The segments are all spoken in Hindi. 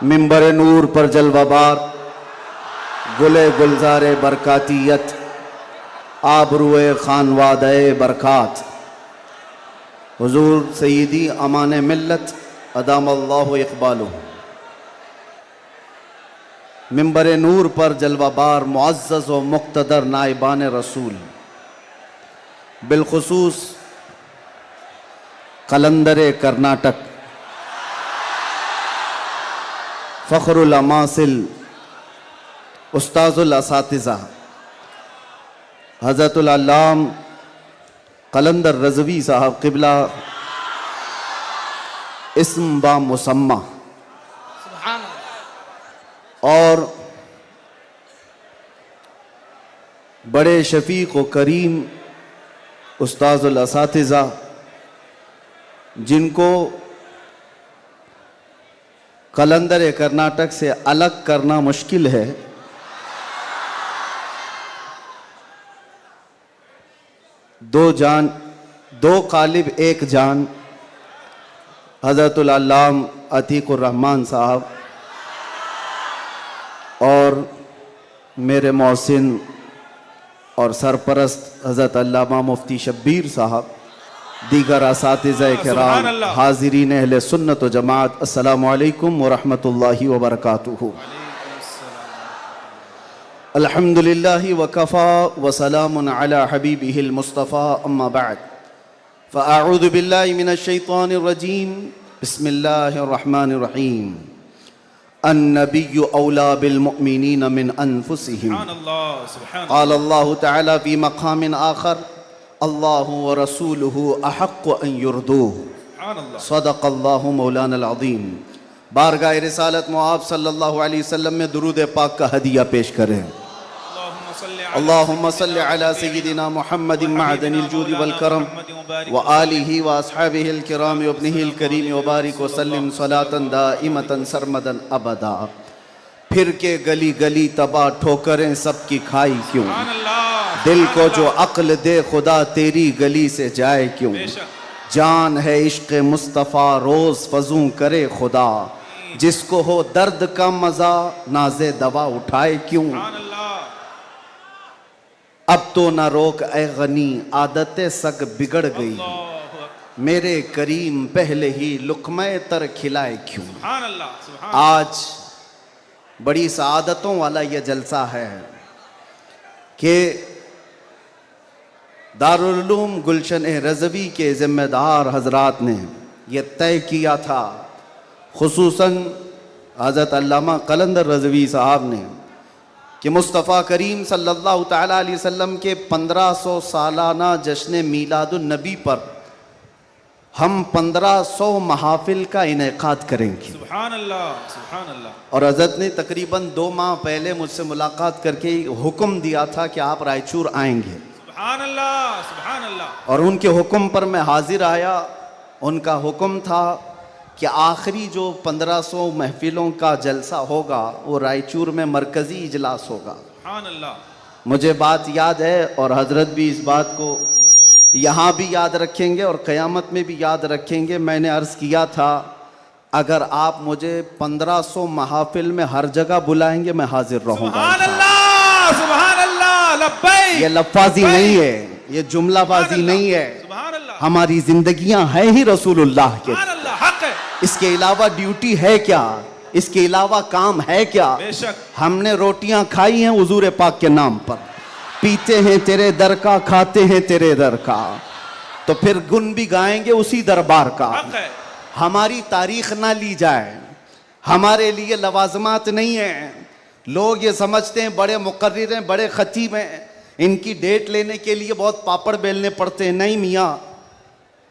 मिंबर नूर पर जलवाबार गुले गुलजारे बरकातियत आबरुए खानवादे बरकात हुजूर सईदी अमान मिल्लत अदामल्लाहु इक़बालुहु। मिंबर नूर पर जलवाबार मुअज़्ज़ज़ व मुक़्तदर नाइबान रसूल, बिलखुसूस कलंदर कर्नाटक, फ़ख्रुल अमासिल, उस्ताज़ुल असातिज़ा हज़रतुल अल्लाम कलंदर रज़वी साहब क़िबला इस्म बा मुसम्मा, और बड़े शफ़ीक़ व करीम उस्ताज़ुल असातिज़ा जिनको कलंदर कर्नाटक से अलग करना मुश्किल है, दो जान दो कालिब एक जान हज़रतुल अल्लाम अतीकुर रहमान साहब और मेरे मोहसिन और सरपरस्त हज़रत अल्लामा मुफ्ती शब्बीर साहब, दीगर असातिज़ा किराम, हाज़िरीन अहले सुन्नत व जमात, अस्सलामु अलैकुम व रहमतुल्लाहि व बरकातुहू। अल्हम्दुलिल्लाहि व कफ़ा व सलामुन अला हबीबिहिल मुस्तफ़ा, अम्मा बअद, फ़अऊज़ु बिल्लाहि मिनश शैतानिर रजीम, बिस्मिल्लाहिर रहमानिर रहीम। अन्नबिय्यु औला बिल मुअमिनीना मिन अनफुसिहिम, क़ाल अल्लाहु तआला फ़ी मक़ामिन आख़र, अल्लाहु व रसूलुहु अहक़्क़ु अन युर्दूहु, सदक़ल्लाहु मौलाना अज़ीम। बारगाह रिसालत मुआब सल्लल्लाहु अलैहि वसल्लम में दुरूद पाक का हदिया पेश करें। अल्लाहुम्मा सल्लि अला सय्यिदिना मुहम्मदिन मअदनिल जूदि वल करम व आलिहि व अस्हाबिहिल किराम व इब्निहिल करीम व बारिक व सल्लिम सलातन दाइमतन सरमदन अबदा। फिर के गली गली तबाह ठोकरें सबकी खाई क्यों, दिल को जो अक्ल दे खुदा तेरी गली से जाए क्यों। जान है इश्क़ मुस्तफ़ा रोज़ फजूं करे खुदा, जिसको हो दर्द का मज़ा नाज़े दवा उठाए क्यों। अब तो न रोक ए गनी आदतें सग बिगड़ गई, मेरे करीम पहले ही लुक़्मे तर खिलाए क्यों। आज बड़ी सआदतों वाला यह जलसा है कि दारुल उलूम गुलशन रज़वी के ज़िम्मेदार हज़रात ने यह तय किया था, खुसूसन हज़रत अल्लामा कलंदर रज़वी साहब ने, कि मुस्तफ़ा करीम सल्लल्लाहु तआला अलैहि वसल्लम के 1500 सालाना जश्न मीलादुन नबी पर हम 1500 महाफिल का इनेकाद करेंगे। सुभान अल्लाह, सुभान अल्लाह। और हज़रत ने तकरीबन 2 माह पहले मुझसे मुलाकात करके हुक्म दिया था कि आप रायचूर आएंगे। सुभान अल्लाह, सुभान अल्लाह। और उनके हुक्म पर मैं हाजिर आया। उनका हुक्म था कि आखिरी जो 1500 महफिलों का जलसा होगा वो रायचूर में मरकज़ी इजलास होगा। सुभान अल्लाह। मुझे बात याद है और हज़रत भी इस बात को यहाँ भी याद रखेंगे और क़यामत में भी याद रखेंगे। मैंने अर्ज़ किया था, अगर आप मुझे 1500 महाफिल में हर जगह बुलाएंगे मैं हाजिर रहूँगा। सुभान अल्लाह, सुभान अल्लाह, लब्बैक। ये लफ्ज़ी नहीं है, ये जुमलाबाजी नहीं है, हमारी जिंदगियां हैं ही रसूलुल्लाह के। इसके अलावा ड्यूटी है क्या, इसके अलावा काम है क्या। हमने रोटियां खाई हैं हुजूर पाक के नाम पर, पीते हैं तेरे दर का, खाते हैं तेरे दर का, तो फिर गुन भी गाएंगे उसी दरबार का। हमारी तारीख ना ली जाए, हमारे लिए लवाजमात नहीं है। लोग ये समझते हैं बड़े मुकर्रिर हैं, बड़े खतीब हैं, इनकी डेट लेने के लिए बहुत पापड़ बेलने पड़ते हैं। नहीं मियाँ,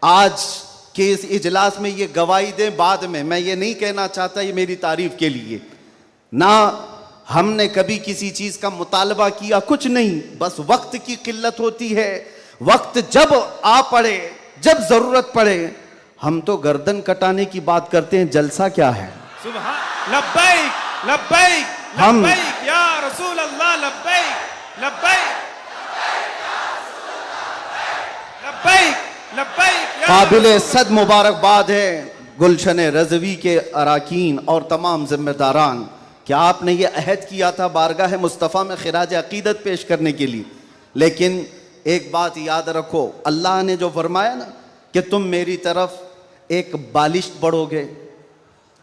आज के इस इजलास में ये गवाही दें बाद में। मैं ये नहीं कहना चाहता ये मेरी तारीफ के लिए, ना हमने कभी किसी चीज़ का मुतालबा किया, कुछ नहीं, बस वक्त की किल्लत होती है। वक्त जब आ पड़े, जब ज़रूरत पड़े, हम तो गर्दन कटाने की बात करते हैं, जलसा क्या है। सुभान लब्बैक, लब्बैक, लब्बैक या रसूल अल्लाह, लब्बैक, लब्बैक, लब्बैक, लब्बैक। काबिल सद मुबारकबाद है गुलशन रज़वी के अराकीन और तमाम ज़िम्मेदारान, क्या आपने ये अहद किया था बारगाह मुस्तफ़ा में खिराज अक़ीदत पेश करने के लिए। लेकिन एक बात याद रखो, अल्लाह ने जो फरमाया ना कि तुम मेरी तरफ एक बालिश बढ़ोगे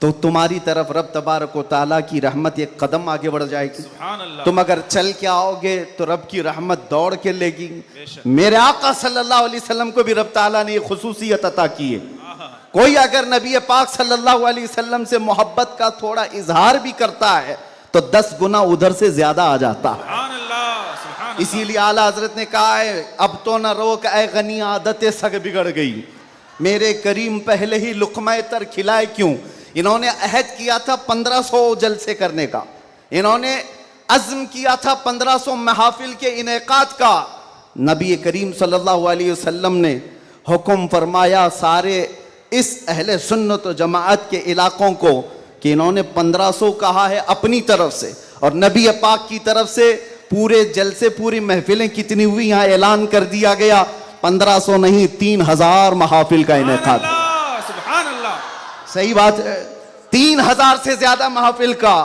तो तुम्हारी तरफ रब तबारक व तआला की रहमत एक कदम आगे बढ़ जाएगी। सुभान अल्लाह। तुम अगर चल के आओगे तो रब की रहमत दौड़ के लेगी। बेशक। मेरे आका सल्लल्लाहु अलैहि वसल्लम को भी रब ताला ने ये खुसूसियत अता की है। कोई अगर नबी पाक सल्लल्लाहु अलैहि वसल्लम से मोहब्बत का थोड़ा इजहार भी करता है तो 10 गुना उधर से ज्यादा आ जाता है। सुभान अल्लाह, सुभान अल्लाह। इसीलिए आला हजरत ने कहा है, अब तो न रोक ऐ गनी आदतें सग बिगड़ गई, मेरे करीम पहले ही लुक़मा तर खिलाए क्यों। इन्होंने अहद किया था 1500 जलसे करने का, इन्होंने अज़्म किया था 1500 महफिल के इनेकाद का। नबी करीम सल्लल्लाहु अलैहि वसल्लम ने हुक्म फरमाया सारे इस अहले सुन्नत व जमाअत के इलाकों को कि इन्होंने 1500 कहा है अपनी तरफ से, और नबी पाक की तरफ से पूरे जलसे पूरी महफिलें कितनी हुई यहाँ ऐलान कर दिया गया, 1500 नहीं 3000 महफिल का इनेकाद। सुभान अल्लाह। सही बात है, 3000 से ज्यादा महफिल का।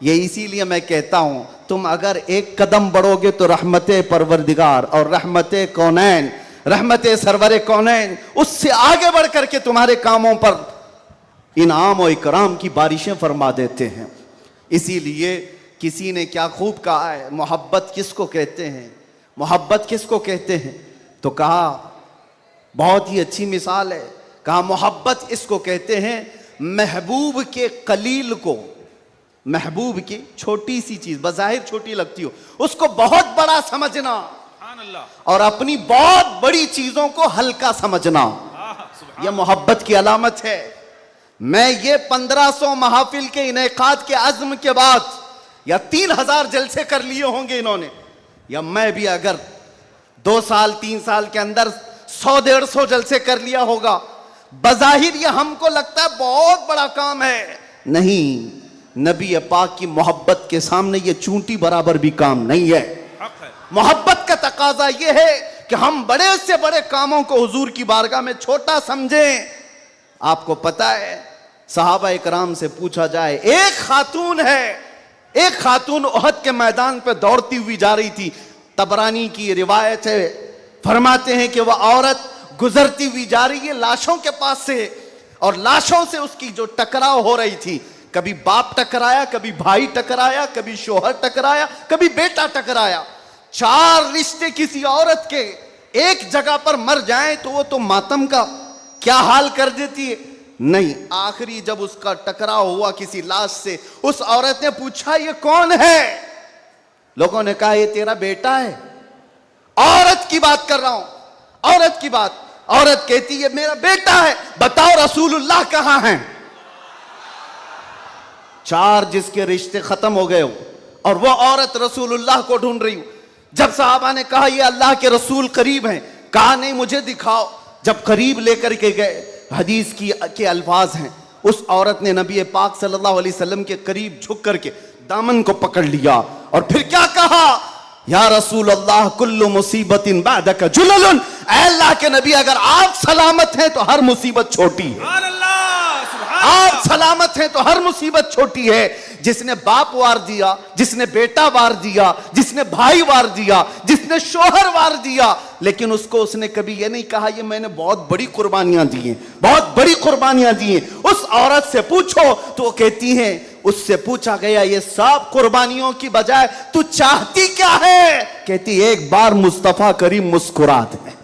ये इसीलिए मैं कहता हूं तुम अगर एक कदम बढ़ोगे तो रहमत परवरदिगार और रहमत कौनैन, रहमत सरवर कौनैन उससे आगे बढ़ करके तुम्हारे कामों पर इनाम और इकराम की बारिशें फरमा देते हैं। इसीलिए किसी ने क्या खूब कहा है, मोहब्बत किसको कहते हैं, मोहब्बत किसको कहते हैं, तो कहा बहुत ही अच्छी मिसाल है, कहा मोहब्बत इसको कहते हैं महबूब के कलील को, महबूब की छोटी सी चीज बज़ाहिर छोटी लगती हो उसको बहुत बड़ा समझना सुभान अल्लाह। और अपनी बहुत बड़ी चीजों को हल्का समझना, सुभान यह मोहब्बत की अलामत है। मैं ये 1500 महफिल के इनेकाद के अज़्म के बाद या 3000 जलसे कर लिए होंगे इन्होंने, या मैं भी अगर 2 साल 3 साल के अंदर 100-150 जलसे कर लिया होगा, बज़ाहिर ये हमको लगता है बहुत बड़ा काम है, नहीं, नबी पाक की मोहब्बत के सामने ये चूंटी बराबर भी काम नहीं है। हक है। मोहब्बत का तकाजा ये है कि हम बड़े से बड़े कामों को हुजूर की बारगाह में छोटा समझें। आपको पता है सहाबा इकराम से पूछा जाए, एक खातून है, एक खातून उहद के मैदान पे दौड़ती हुई जा रही थी, तबरानी की रिवायत है, फरमाते हैं कि वह औरत गुजरती हुई जा रही है लाशों के पास से, और लाशों से उसकी जो टकराव हो रही थी, कभी बाप टकराया, कभी भाई टकराया, कभी शोहर टकराया, कभी बेटा टकराया। 4 रिश्ते किसी औरत के एक जगह पर मर जाएं तो वो तो मातम का क्या हाल कर देती है, नहीं, आखिरी जब उसका टकराव हुआ किसी लाश से, उस औरत ने पूछा ये कौन है, लोगों ने कहा ये तेरा बेटा है। औरत की बात कर रहा हूं, औरत की बात। औरत कहती है मेरा बेटा है, बताओ रसूलुल्लाह कहां हैं। 4 जिसके रिश्ते खत्म हो गए हो और वो औरत रसूलुल्लाह को ढूंढ रही हो। जब सहाबा ने कहा ये अल्लाह के रसूल करीब हैं, कहा नहीं मुझे दिखाओ। जब करीब लेकर के गए, हदीस के अल्फाज हैं, उस औरत ने नबी पाक सल्लल्लाहु अलैहि वसल्लम के करीब झुक करके दामन को पकड़ लिया और फिर क्या कहा, या रसूल अल्लाह कुल्लु मुसीबतिन बादक जुललुन, ऐ अल्लाह के नबी अगर आप सलामत हैं तो हर मुसीबत छोटी है। सुभान अल्लाह, सुभान आप अल्लाह। सलामत हैं तो हर मुसीबत छोटी है। जिसने बाप वार दिया, जिसने बेटा वार दिया, जिसने भाई वार दिया, जिसने शोहर वार दिया, लेकिन उसको उसने कभी ये नहीं कहा ये मैंने बहुत बड़ी कुर्बानियां दी हैं, बहुत बड़ी कुर्बानियां दी हैं। उस औरत से पूछो तो वो कहती है, उससे पूछा गया ये सब कुर्बानियों की बजाय तू चाहती क्या है, कहती एक बार मुस्तफा करीम मुस्कुरा दे।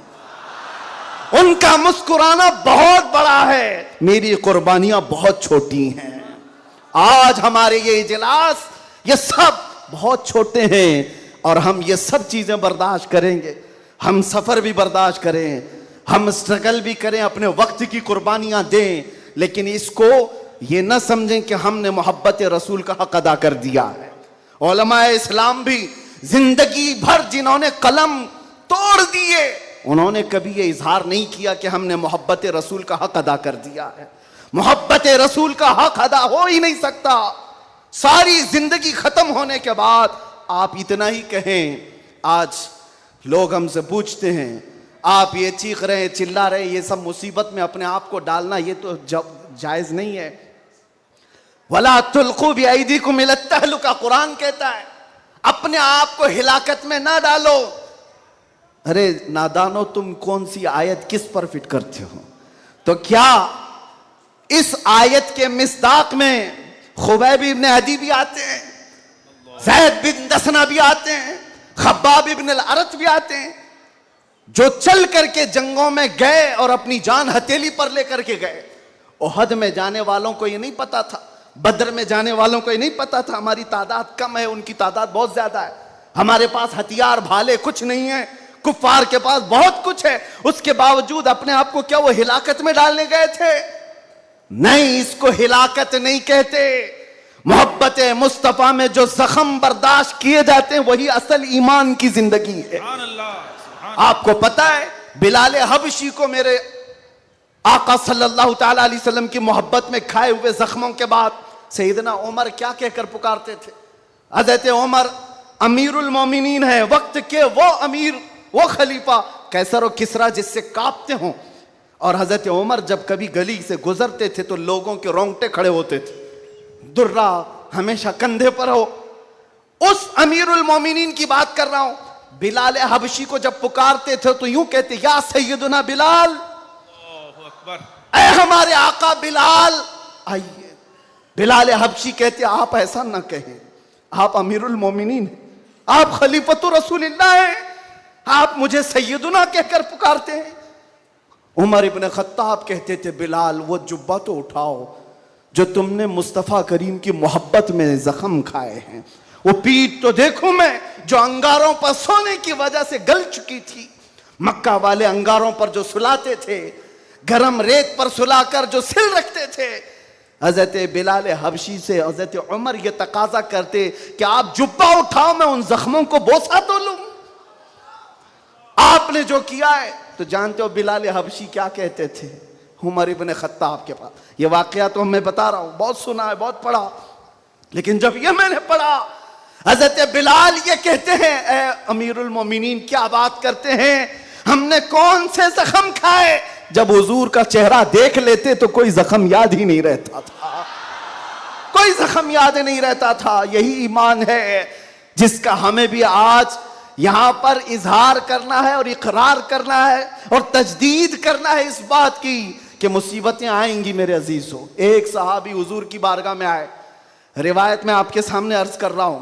उनका मुस्कुराना बहुत बड़ा है, मेरी कुर्बानियां बहुत छोटी हैं। आज हमारे ये इजलास ये सब बहुत छोटे हैं और हम ये सब चीजें बर्दाश्त करेंगे, हम सफर भी बर्दाश्त करें, हम स्ट्रगल भी करें, अपने वक्त की कुर्बानियां दें, लेकिन इसको ये न समझें कि हमने मोहब्बत रसूल का हक अदा कर दिया है। उलमाए इस्लाम भी जिंदगी भर जिन्होंने कलम तोड़ दिए, उन्होंने कभी ये इजहार नहीं किया कि हमने मोहब्बत रसूल का हक अदा कर दिया है। मोहब्बत रसूल का हक अदा हो ही नहीं सकता। सारी जिंदगी खत्म होने के बाद आप इतना ही कहें। आज लोग हमसे पूछते हैं, आप ये चीख रहे हैं, चिल्ला रहे हैं, ये सब मुसीबत में अपने आप को डालना, ये तो जायज नहीं है। वला तुल्कू बिअयदीकुम इला तहलुका, कुरान कहता है अपने आप को हिलाकत में ना डालो। अरे नादानो, तुम कौन सी आयत किस पर फिट करते हो? तो क्या इस आयत के मिस्दाक में खुबैब इब्न अदी भी आते हैं, ज़ैद बिन दसना भी आते हैं, खब्बाब इब्न अल-अरत भी आते हैं, जो चल करके जंगों में गए और अपनी जान हथेली पर लेकर के गए। ओहद में जाने वालों को ये नहीं पता था, बदर में जाने वालों को ये नहीं पता था हमारी तादाद कम है, उनकी तादाद बहुत ज्यादा है, हमारे पास हथियार भाले कुछ नहीं है, कुफ्फार के पास बहुत कुछ है। उसके बावजूद अपने आप को क्या वो हिलाकत में डालने गए थे? नहीं, इसको हिलाकत नहीं कहते। मोहब्बत मुस्तफा में जो जख्म बर्दाश्त किए जाते हैं वही असल ईमान की जिंदगी है। सुभान अल्लाह। आपको पता है बिलाल हबशी को मेरे आका सल्लल्लाहु ताला अलैहि वसल्लम की मोहब्बत में खाए हुए जख्मों के बाद सैयदना उमर क्या कहकर पुकारते थे? हज़रत उमर अमीरुल मोमिनीन है, वक्त के वो अमीर, वो खलीफा, कैसर और किसरा जिससे कांपते हों। और हज़रत उमर जब कभी गली से गुजरते थे तो लोगों के रोंगटे खड़े होते थे, दुर्रा हमेशा कंधे पर हो। उस अमीरुल मोमिनीन की बात कर रहा हूं। बिलाल हबशी को जब पुकारते थे तो यूं कहते, या सैयदना बिलाल, अल्लाहु अकबर, ऐ हमारे आका बिलाल आइए। बिलाल हबशी कहते, आप ऐसा ना कहें, आप अमीरुल मोमिनीन हैं, आप खलीफतुर रसूलिल्लाह हैं, आप मुझे सैयदना कहकर पुकारते हैं। उमर इब्न खत्ताब कहते थे, बिलाल वो जुब्बा तो उठाओ जो तुमने मुस्तफ़ा करीम की मोहब्बत में जख्म खाए हैं, वो पीठ तो देखूं मैं जो अंगारों पर सोने की वजह से गल चुकी थी। मक्का वाले अंगारों पर जो सुलाते थे, गरम रेत पर सुलाकर जो सिल रखते थे। हजरत बिलाल हबशी से हजरत उमर ये तकाजा करते कि आप जुब्बा उठाओ, मैं उन जख्मों को बोसा तो लूं। आपने जो किया है तो जानते हो बिलाल हबशी क्या कहते थे उमर इब्न खत्ताब के पास? ये वाकया तो मैं बता रहा हूं, बहुत सुना है, बहुत पढ़ा, लेकिन जब ये मैंने पढ़ा, हजरत बिलाल ये कहते हैं, ए अमीरुल मोमिनीन क्या बात करते हैं, हमने कौन से जख्म खाए? जब हुजूर का चेहरा देख लेते तो कोई जख्म याद ही नहीं रहता था, कोई जख्म याद नहीं रहता था। यही ईमान है जिसका हमें भी आज यहां पर इजहार करना है और इकरार करना है और तजदीद करना है इस बात की कि मुसीबतें आएंगी मेरे अजीजों। एक सहाबी हुजूर की बारगाह में आए, रिवायत में आपके सामने अर्ज कर रहा हूं,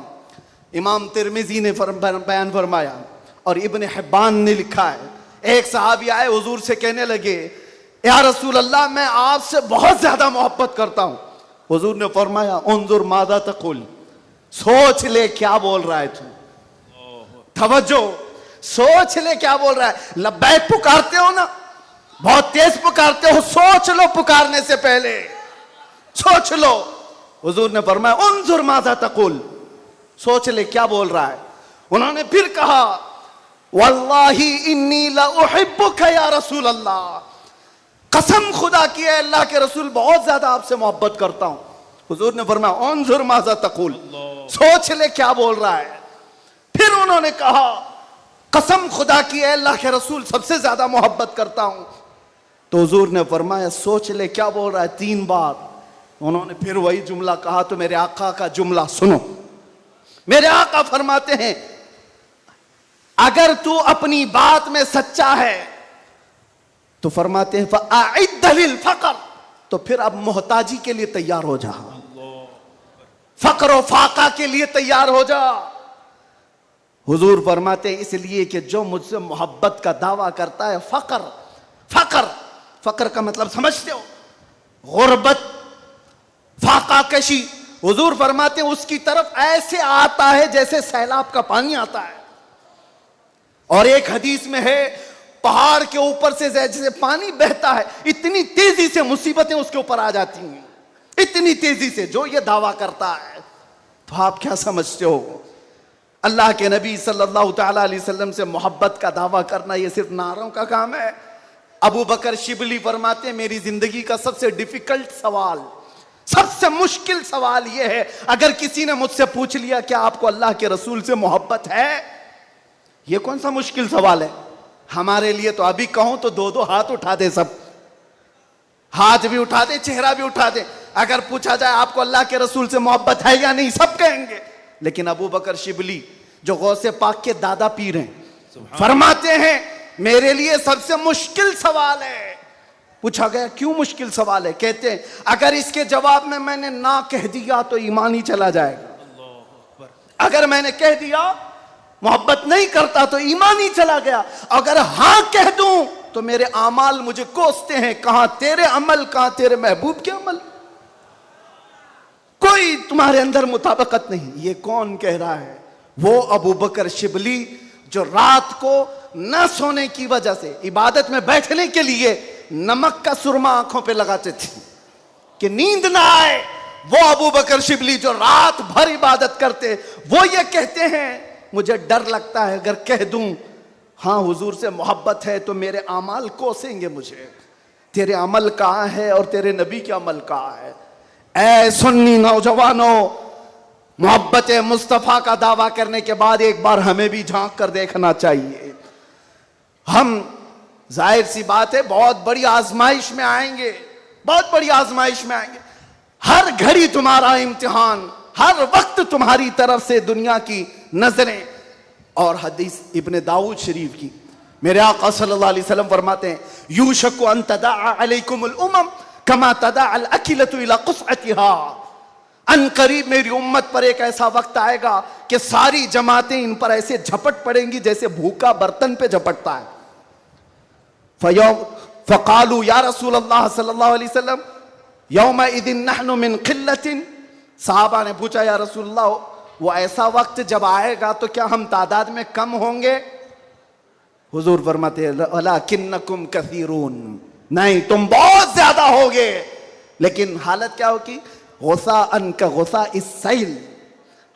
इमाम तिरमिजी ने बयान फरमाया और इब्न हिब्बान ने लिखा है। एक सहाबी आए, हुजूर से कहने लगे, या रसूल अल्लाह, मैं आपसे बहुत ज्यादा मोहब्बत करता हूं। हुजूर ने फरमाया, उन्जुर मादा तकुल, सोच ले क्या बोल रहा है तू, तवज्जो, सोच ले क्या बोल रहा है। लब्बैक पुकारते हो ना, बहुत तेज पुकारते हो, सोच लो पुकारने से पहले, सोच लो। हुजूर ने फरमाया, उन्जुर मादा तकुल, सोच ले क्या बोल रहा है। उन्होंने फिर कहा, वल्लाही इन्नी ला उहिब्बुका या रसूल अल्लाह, कसम खुदा की है अल्लाह के रसूल बहुत ज्यादा आपसे मोहब्बत करता हूं। हुजूर ने फरमाया, उन्जुर मादा तकुल, सोच ले क्या बोल रहा है। फिर उन्होंने कहा, कसम खुदा की है अल्लाह के रसूल सबसे ज्यादा मोहब्बत करता हूं। तो हुजूर ने फरमाया, सोच ले क्या बोल रहा है, 3 बार। उन्होंने फिर वही जुमला कहा। तो मेरे आका का जुमला सुनो, मेरे आका फरमाते हैं, अगर तू अपनी बात में सच्चा है तो फरमाते हैं फ़अइद्द लिल फ़क़र, तो फिर अब मोहताजी के लिए तैयार हो जा, फक्र और फाका के लिए तैयार हो जा। हुजूर फरमाते हैं, इसलिए कि जो मुझसे मोहब्बत का दावा करता है, फक्र, फक्र, फक्र का मतलब समझते हो, गुर्बत, फाका कशी। हुजूर फरमाते हैं उसकी तरफ ऐसे आता है जैसे सैलाब का पानी आता है। और एक हदीस में है, पहाड़ के ऊपर से जैसे पानी बहता है, इतनी तेजी से मुसीबतें उसके ऊपर आ जाती हैं, इतनी तेजी से, जो ये दावा करता है। तो आप क्या समझते हो, अल्लाह के नबी सल्लल्लाहु ताला अलैहि वसल्लम से मोहब्बत का दावा करना ये सिर्फ नारों का काम है? अबू बकर शिबली फरमाते हैं, मेरी जिंदगी का सबसे डिफिकल्ट सवाल, सबसे मुश्किल सवाल यह है, अगर किसी ने मुझसे पूछ लिया क्या आपको अल्लाह के रसूल से मोहब्बत है, यह कौन सा मुश्किल सवाल है हमारे लिए। तो अभी कहूं तो 2-2 हाथ उठा दे सब, हाथ भी उठा दे, चेहरा भी उठा दे। अगर पूछा जाए आपको अल्लाह के रसूल से मोहब्बत है या नहीं, सब कहेंगे। लेकिन अबू बकर शिबली जो गौसे पाक के दादा पीर हैं, फरमाते हैं मेरे लिए सबसे मुश्किल सवाल है। पूछा गया क्यों मुश्किल सवाल है? कहते हैं अगर इसके जवाब में मैंने ना कह दिया तो ईमान ही चला जाएगा। अगर मैंने कह दिया मोहब्बत नहीं करता तो ईमान ही चला गया। अगर हां कह दूं तो मेरे अमाल मुझे कोसते हैं। कहां तेरे अमल, कहां तेरे महबूब के अमल। कोई तुम्हारे अंदर मुताबिकत नहीं। ये कौन कह रहा है? वो अबू बकर शिबली जो रात को न सोने की वजह से इबादत में बैठने के लिए नमक का सुरमा आंखों पे लगाते थे कि नींद ना आए। वो अबू बकर शिबली जो रात भर इबादत करते, वो ये कहते हैं मुझे डर लगता है अगर कह दूं हाँ हुजूर से मोहब्बत है तो मेरे अमाल कोसेंगे मुझे। तेरे अमल कहाँ है और तेरे नबी के अमल कहाँ है? ऐ सुन्नी नौजवानों, मोहब्बत मुस्तफ़ा का दावा करने के बाद एक बार हमें भी झांक कर देखना चाहिए। हम जाहिर सी बात है बहुत बड़ी आजमाइश में आएंगे, बहुत बड़ी आजमाइश में आएंगे। हर घड़ी तुम्हारा इम्तिहान, हर वक्त तुम्हारी तरफ से दुनिया की नजरें। और हदीस इब्ने दाऊद शरीफ की मेरे आका सल्लल्लाहु अलैहि वसल्लम फरमाते हैं यूशकु अन तदाअ अलैकुमुल उमम कमा तदाअल अकिलतु इला कुसअतिहा। अन करीब मेरी उम्मत पर एक ऐसा वक्त आएगा कि सारी जमातें इन पर ऐसे झपट पड़ेंगी जैसे भूखा बर्तन पे झपटता है। फकालू या रसूल अल्लाह सल्लल्लाहु अलैहि वसल्लम यौमइदिन नहनु मिन क़िल्लतिन। साहबा ने पूछा या रसूल अल्लाह वो ऐसा वक्त जब आएगा तो क्या हम तादाद में कम होंगे? हुजूर फरमाते वलाकिन्नकुम कसीरून, नहीं तुम बहुत ज्यादा होगे। लेकिन हालत क्या होगी? गुस्सा अन का गुस्सा इस सैल,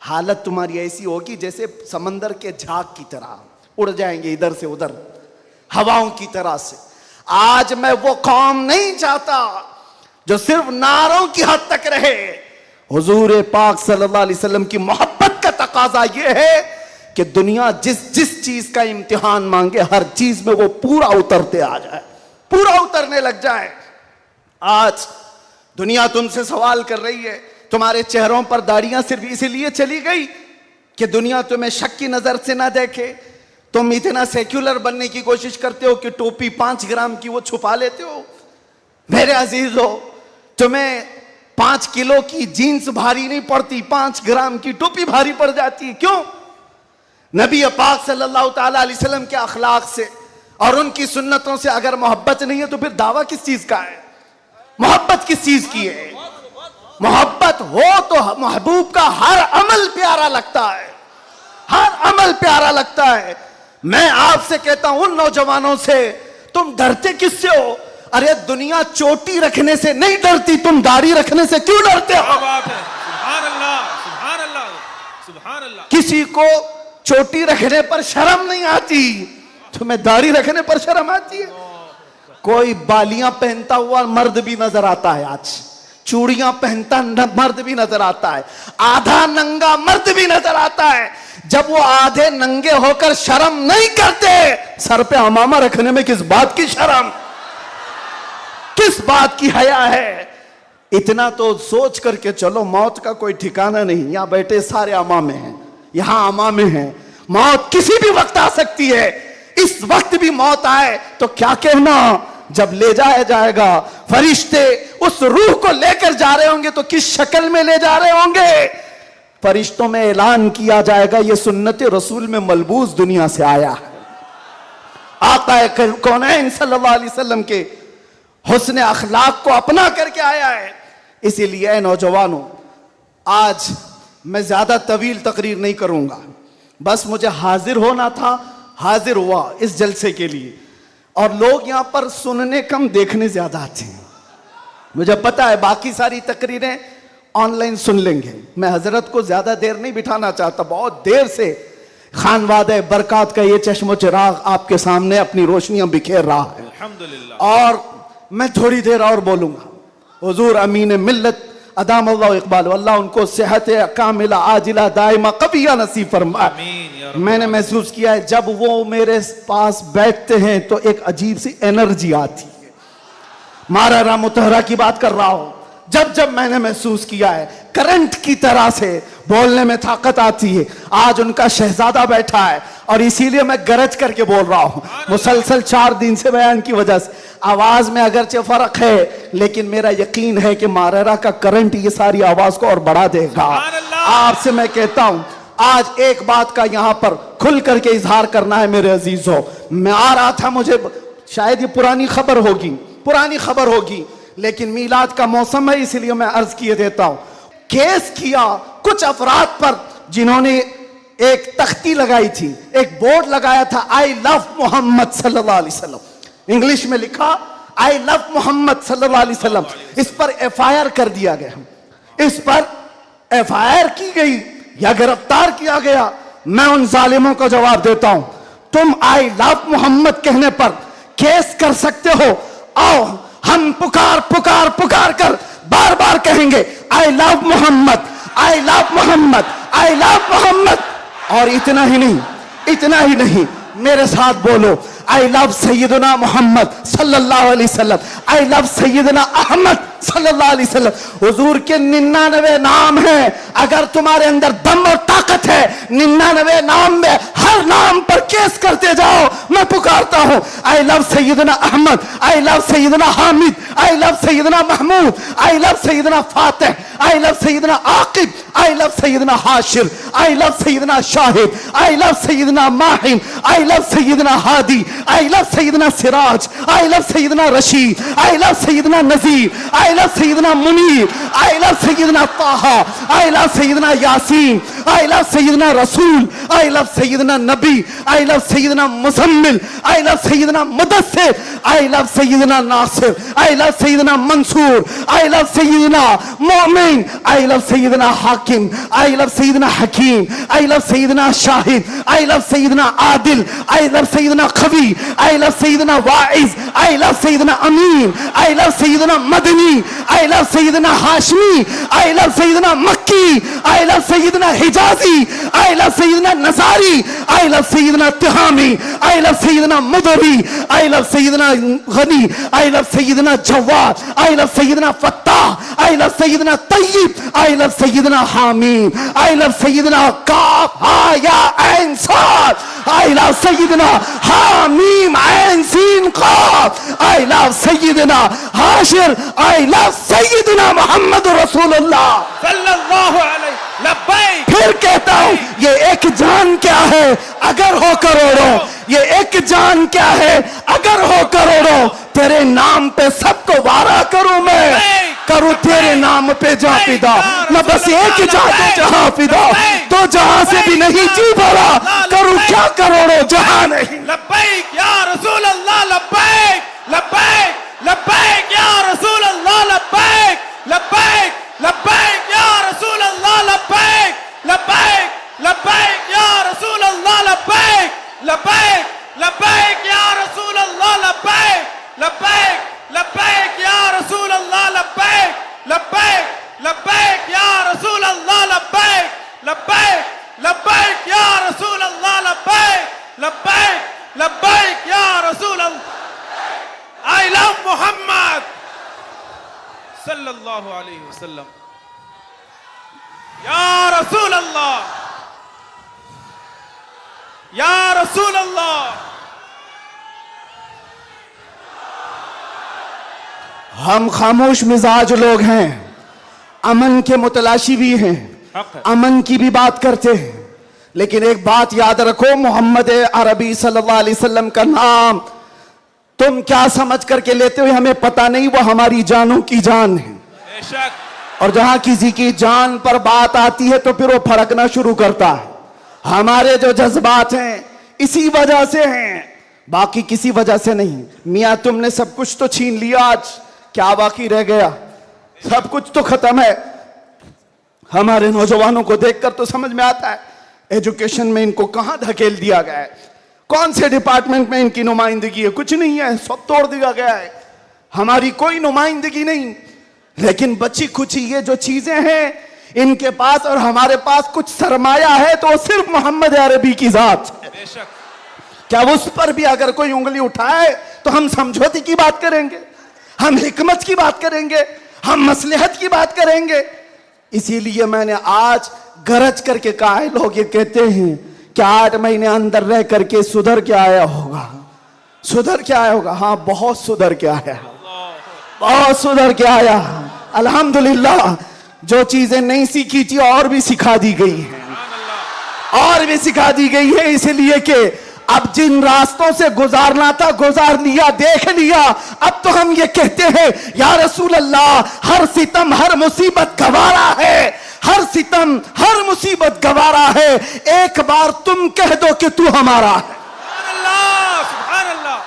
हालत तुम्हारी ऐसी होगी जैसे समंदर के झाग की तरह, उड़ जाएंगे इधर से उधर हवाओं की तरह से। आज मैं वो कौम नहीं चाहता जो सिर्फ नारों की हद तक रहे। हुजूर पाक सल्लल्लाहु अलैहि वसल्लम की मोहब्बत का तकाजा यह है कि दुनिया जिस जिस चीज का इम्तिहान मांगे हर चीज में वो पूरा उतरते आ जाए, पूरा उतरने लग जाए। आज दुनिया तुमसे सवाल कर रही है, तुम्हारे चेहरों पर दाढ़ियां सिर्फ इसलिए चली गई कि दुनिया तुम्हें शक की नजर से ना देखे। तुम इतना सेक्युलर बनने की कोशिश करते हो कि टोपी 5 ग्राम की वो छुपा लेते हो। मेरे अजीजों, तुम्हें 5 किलो की जीन्स भारी नहीं पड़ती, 5 ग्राम की टोपी भारी पड़ जाती है। क्यों? नबी पाक सल्लल्लाहु ताला अलैहि वसल्लम के अखलाक से और उनकी सुन्नतों से अगर मोहब्बत नहीं है तो फिर दावा किस चीज का है? मोहब्बत किस चीज की है? मोहब्बत हो तो महबूब का हर अमल प्यारा लगता है, हर अमल प्यारा लगता है। मैं आपसे कहता हूं उन नौजवानों से, तुम डरते किससे हो? अरे दुनिया चोटी रखने से नहीं डरती, तुम दाढ़ी रखने से क्यों डरते हो? सुभान अल्लाह, सुभान अल्लाह, सुभान अल्लाह। किसी को चोटी रखने पर शर्म नहीं आती, तुम्हें दाढ़ी रखने पर शर्म आती है। कोई बालियां पहनता हुआ मर्द भी नजर आता है, आज चूड़ियां पहनता मर्द भी नजर आता है, आधा नंगा मर्द भी नजर आता है। जब वो आधे नंगे होकर शर्म नहीं करते, सर पे अमामा रखने में किस बात की शर्म, किस बात की हया है? इतना तो सोच करके चलो, मौत का कोई ठिकाना नहीं। यहां बैठे सारे अमामे हैं, यहां अमामे हैं। मौत किसी भी वक्त आ सकती है। इस वक्त भी मौत आए तो क्या कहना, जब ले जाया जाएगा फरिश्ते उस रूह को लेकर जा रहे होंगे तो किस शक्ल में ले जा रहे होंगे? फरिश्तों में ऐलान किया जाएगा ये सुन्नत रसूल में मलबूस दुनिया से आया है, आका कौनैन सल्लल्लाहु अलैहि वसल्लम के हुस्न अखलाक को अपना करके आया है। इसीलिए नौजवानों, आज मैं ज्यादा तवील तकरीर नहीं करूंगा, बस मुझे हाजिर होना था, हाजिर हुआ इस जलसे के लिए। और लोग यहां पर सुनने कम, देखने ज्यादा आते हैं। मुझे पता है बाकी सारी तकरीरें ऑनलाइन सुन लेंगे। मैं हजरत को ज्यादा देर नहीं बिठाना चाहता, बहुत देर से खानवादे बरकात का ये चश्मो चिराग आपके सामने अपनी रोशनियां बिखेर रहा है, अल्हम्दुलिल्लाह। और मैं थोड़ी देर और बोलूंगा। हुजूर अमीन मिल्लत अदाम अल्लाह इकबाल, अल्लाह उनको सेहत कामिला आजिला दाइमा कबिया नसीब फरमाए। मैंने महसूस किया है जब वो मेरे पास बैठते हैं तो एक अजीब सी एनर्जी आती है, मारारा मुतहरा की बात कर रहा हूं। जब जब मैंने महसूस किया है करंट की तरह से बोलने में ताकत आती है, आज उनका शहजादा बैठा है और इसीलिए मैं गरज करके बोल रहा हूं। मुसलसल 4 दिन से बयान की वजह से आवाज में अगरचे फर्क है, लेकिन मेरा यकीन है कि मारारा का करंट ये सारी आवाज को और बढ़ा देगा। आपसे मैं कहता हूं, आज एक बात का यहां पर खुल करके इजहार करना है मेरे अजीजों। मैं आ रहा था, मुझे शायद ये पुरानी खबर होगी, लेकिन मीलाद का मौसम है इसलिए मैं अर्ज किए देता हूं। केस किया कुछ अफराद पर जिन्होंने एक तख्ती लगाई थी, एक बोर्ड लगाया था, आई लव मोहम्मद सल्लल्लाहु अलैहि वसल्लम। इंग्लिश में लिखा आई लव मोहम्मद सल्लल्लाहु अलैहि वसल्लम। इस पर FIR कर दिया गया, इस पर FIR की गई या गिरफ्तार किया गया। मैं उन जालिमों को जवाब देता हूं, तुम आई लव मोहम्मद कहने पर केस कर सकते हो। आओ हम पुकार कर बार बार कहेंगे I love Mohammad, I love Mohammad, I love Mohammad. और इतना ही नहीं, मेरे साथ बोलो आई लव सैयदना मोहम्मद सल्लल्लाहु अलैहि वसल्लम, आई लव सैयदना अहमद सल्लल्लाहु अलैहि वसल्लम। हुजूर के 99 नाम हैं, अगर तुम्हारे अंदर दम और ताकत है 99 नाम में हर नाम पर केस करते जाओ। मैं पुकारता हूं I love Sayyidina Ahmad, I love Sayyidina Hamid, I love Sayyidina Mahmud, I love Sayyidina Fatih, I love Sayyidina Aqib, I love Sayyidina Hashir, I love Sayyidina Shahid, I love Sayyidina Mahim, I love Sayyidina Hadi, I love Sayyidina Siraj, I love Sayyidina Rashid, I love Sayyidina Nazir, I love Sayyidina Munir, I love Sayyidina Taha, I love Sayyidina Yasin, I love Sayyidina Rasul, I love Syedna Nabi, I love Sayyidina Muzzammil, I love Sayyidina Muddassir, I love Sayyidina Nasir, I love Sayyidina Mansur, I love Sayyidina Momin, I love Sayyidina Hakim, I love Sayyidina Hakeem, I love Sayyidina Shahid, I love Sayyidina Adil, I love Sayyidina Qawi, I love Sayyidina Waiz, I love Sayyidina Amin, I love Sayyidina Madani, I love Sayyidina Hashmi, I love Sayyidina Makki, I love Sayyidina Hijazi, I love Sayyidina नजारी, I love Sayyidina Tihami, I love Sayyidina Mudri, I love Sayyidina Ghani, I love Sayyidina Jawad, I love Sayyidina Fattah, I love Sayyidina Tayyab, I love Sayyidina Hamim, I love Sayyidina Kaf Ha Ya Ain Sad, I love Sayyidina Hamim Ain Sin Qaf, I love Sayyidina Hashir, I love Sayyidina Muhammad रसूलुल्लाह सल्लल्लाहु अलैहि लब्बैक। फिर कहता हूं ये एक जान क्या है अगर हो करोड़ों, ये एक जान क्या है अगर हो करोड़ों। तेरे नाम पे सबको वारा करूं मैं, करूं तेरे नाम पे जा फिदा। मैं बस एक जाते जहां फिदा, तो जहां से भी नहीं जी भरा, करूं क्या करोड़ों जहां नहीं। लब्बैक या रसूल अल्लाह, लब्बैक लब्बैक लब्बैक या रसूल अल्लाह, लब्बैक लब्बैक लब्बैक या रसूल अल्लाह, लब्बैक लब्बैक लब्बैक या रसूल अल्लाह, लब्बैक लब्बैक लब्बैक या रसूल अल्लाह, लब्बैक लब्बैक लब्बैक या रसूल अल्लाह, लब्बैक लब्बैक लब्बैक या रसूल अल्लाह, लब्बैक लब्बैक लब्बैक या रसूल अल्लाह, लब्बैक लब्बैक लब्बैक या रसूल अल्लाह। आई लव मोहम्मद सल्लल्लाहु अलैहि वसल्लम या रसूल अल्लाह, या रसूल अल्लाह। हम खामोश मिजाज लोग हैं, अमन के मुतलाशी भी हैं, अमन की भी बात करते हैं, लेकिन एक बात याद रखो, मोहम्मद अरबी सल्लल्लाहु अलैहि वसल्लम का नाम तुम क्या समझ करके लेते हो हमें पता नहीं, वो हमारी जानों की जान है। बेशक। और जहां किसी की जान पर बात आती है तो फिर वो फड़कना शुरू करता है। हमारे जो जज्बात हैं इसी वजह से हैं, बाकी किसी वजह से नहीं। मियां तुमने सब कुछ तो छीन लिया, आज क्या बाकी रह गया? सब कुछ तो खत्म है। हमारे नौजवानों को देखकर तो समझ में आता है एजुकेशन में इनको कहां धकेल दिया गया है, कौन से डिपार्टमेंट में इनकी नुमाइंदगी है? कुछ नहीं है, सब तोड़ दिया गया है, हमारी कोई नुमाइंदगी नहीं। लेकिन बची खुची ये जो चीजें हैं इनके पास और हमारे पास कुछ सरमाया है तो सिर्फ मोहम्मद अरबी की जात। क्या उस पर भी अगर कोई उंगली उठाए तो हम समझौते की बात करेंगे? हम हिकमत की बात करेंगे, हम मसलहत की बात करेंगे। इसीलिए मैंने आज गरज करके कहा है, लोग ये कहते हैं कि 8 महीने अंदर रह करके सुधर के आया होगा, सुधर के आया होगा। हाँ, बहुत सुधर के आया, बहुत सुधर के आया। अल्हम्दुलिल्लाह, जो चीजें नहीं सीखी थी और भी सिखा दी गई है, और भी सिखा दी गई है। इसलिए कि अब जिन रास्तों से गुजारना था गुजार लिया, देख लिया। अब तो हम ये कहते हैं, या रसूल अल्लाह, हर सितम हर मुसीबत गवारा है, हर सितम हर मुसीबत गवारा है। एक बार तुम कह दो कि तू हमारा है। सुभान अल्लाह।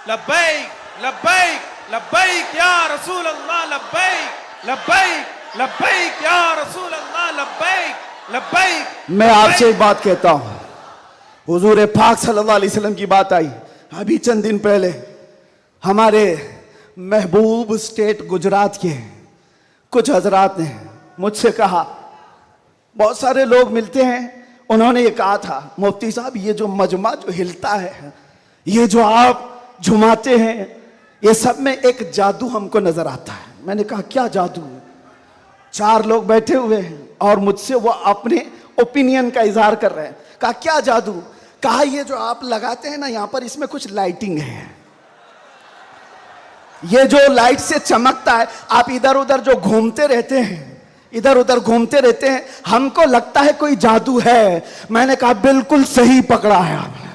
लब्बैक लब्बैक लब्बैक या रसूल अल्लाह, लब्बैक लब्बैक लब्बैक या रसूल अल्लाह, लब्बैक लब्बैक। मैं आपसे एक बात कहता हूं, हुजूर पाक सल्लल्लाहु अलैहि वसल्लम की बात आई अभी चंद दिन पहले। हमारे महबूब स्टेट गुजरात के कुछ हजरात ने मुझसे कहा, बहुत सारे लोग मिलते हैं, उन्होंने ये कहा था, मुफ्ती साहब ये जो मजमा जो हिलता है, ये जो आप झुमाते हैं, ये सब में एक जादू हमको नजर आता है। मैंने कहा क्या जादू? 4 लोग बैठे हुए हैं और मुझसे वो अपने ओपिनियन का इजहार कर रहे हैं। कहा क्या जादू? कहा ये जो आप लगाते हैं ना यहाँ पर, इसमें कुछ लाइटिंग है, ये जो लाइट से चमकता है, आप इधर उधर जो घूमते रहते हैं, इधर उधर घूमते रहते हैं, हमको लगता है कोई जादू है। मैंने कहा बिल्कुल सही पकड़ा है आपने,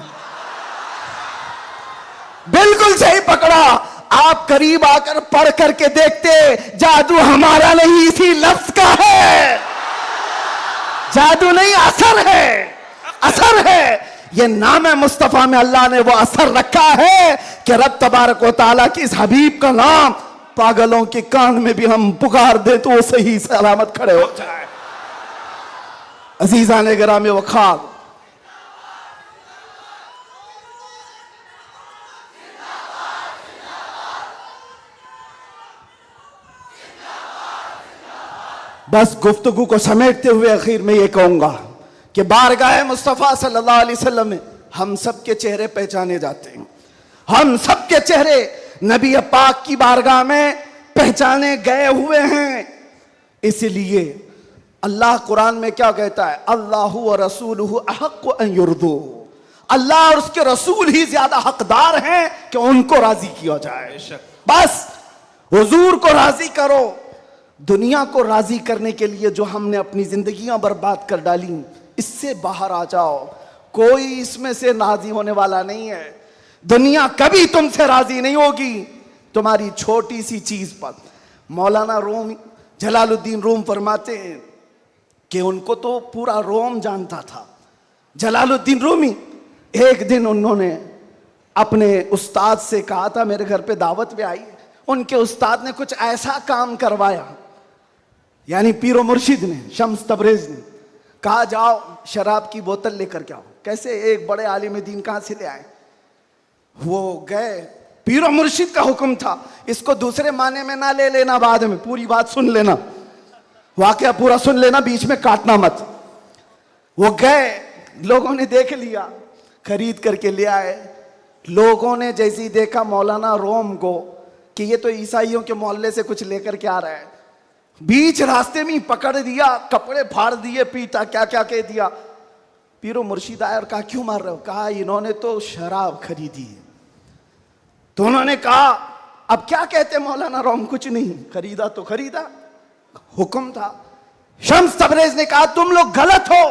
बिल्कुल सही पकड़ा। आप करीब आकर पढ़ करके देखते, जादू हमारा नहीं, इसी लफ्ज का है। जादू नहीं, असर है, असर है। ये नाम है मुस्तफा में अल्लाह ने वो असर रखा है कि रब तबारक व तआला की इस हबीब का नाम पागलों के कान में भी हम पुकार दे तो वो सही सलामत खड़े हो जाए। अजीजान गिरामी वखार, बस गुफ्तगू को समेटते हुए आखिर में ये कहूंगा कि बारगाह मुस्तफ़ा सल्लल्लाहु अलैहि वसल्लम में हम सब के चेहरे पहचाने जाते हैं। हम सब के चेहरे नबी पाक की बारगाह में पहचाने गए हुए हैं। इसलिए अल्लाह कुरान में क्या कहता है? अल्लाहु व रसूलुहु अहक्कु अन युर्दू। अल्लाह और उसके रसूल ही ज्यादा हकदार हैं कि उनको राजी किया जाए। बस हुजूर को राजी करो। दुनिया को राजी करने के लिए जो हमने अपनी जिंदगियां बर्बाद कर डाली, इससे बाहर आ जाओ। कोई इसमें से राजी होने वाला नहीं है। दुनिया कभी तुमसे राजी नहीं होगी तुम्हारी छोटी सी चीज पर। मौलाना रूम जलालुद्दीन रूम फरमाते हैं कि उनको तो पूरा रोम जानता था। जलालुद्दीन रूमी, एक दिन उन्होंने अपने उस्ताद से कहा था, मेरे घर पे दावत पे आई। उनके उस्ताद ने कुछ ऐसा काम करवाया, यानी पीरो मुर्शिद ने, शम्स तबरेज ने कहा जाओ शराब की बोतल लेकर के आओ। कैसे? एक बड़े आलिम दीन कहां से ले आए? वो गए, पीरो मुर्शिद का हुक्म था, इसको दूसरे माने में ना ले लेना, बाद में पूरी बात सुन लेना, वाकया पूरा सुन लेना, बीच में काटना मत। वो गए, लोगों ने देख लिया, खरीद करके ले आए। लोगों ने जैसे ही देखा मौलाना रोम को कि ये तो ईसाइयों के मोहल्ले से कुछ लेकर के आ रहा है, बीच रास्ते में पकड़ दिया, कपड़े फाड़ दिए, पीटा, क्या क्या कह दिया। पीरो मुर्शिद आया और कहा क्यों मार रहे हो? कहा इन्होंने तो शराब खरीदी है। तो उन्होंने कहा अब क्या कहते मौलाना रोम? कुछ नहीं, खरीदा तो खरीदा, हुक्म था। शम्स तबरेज ने कहा तुम लोग गलत हो,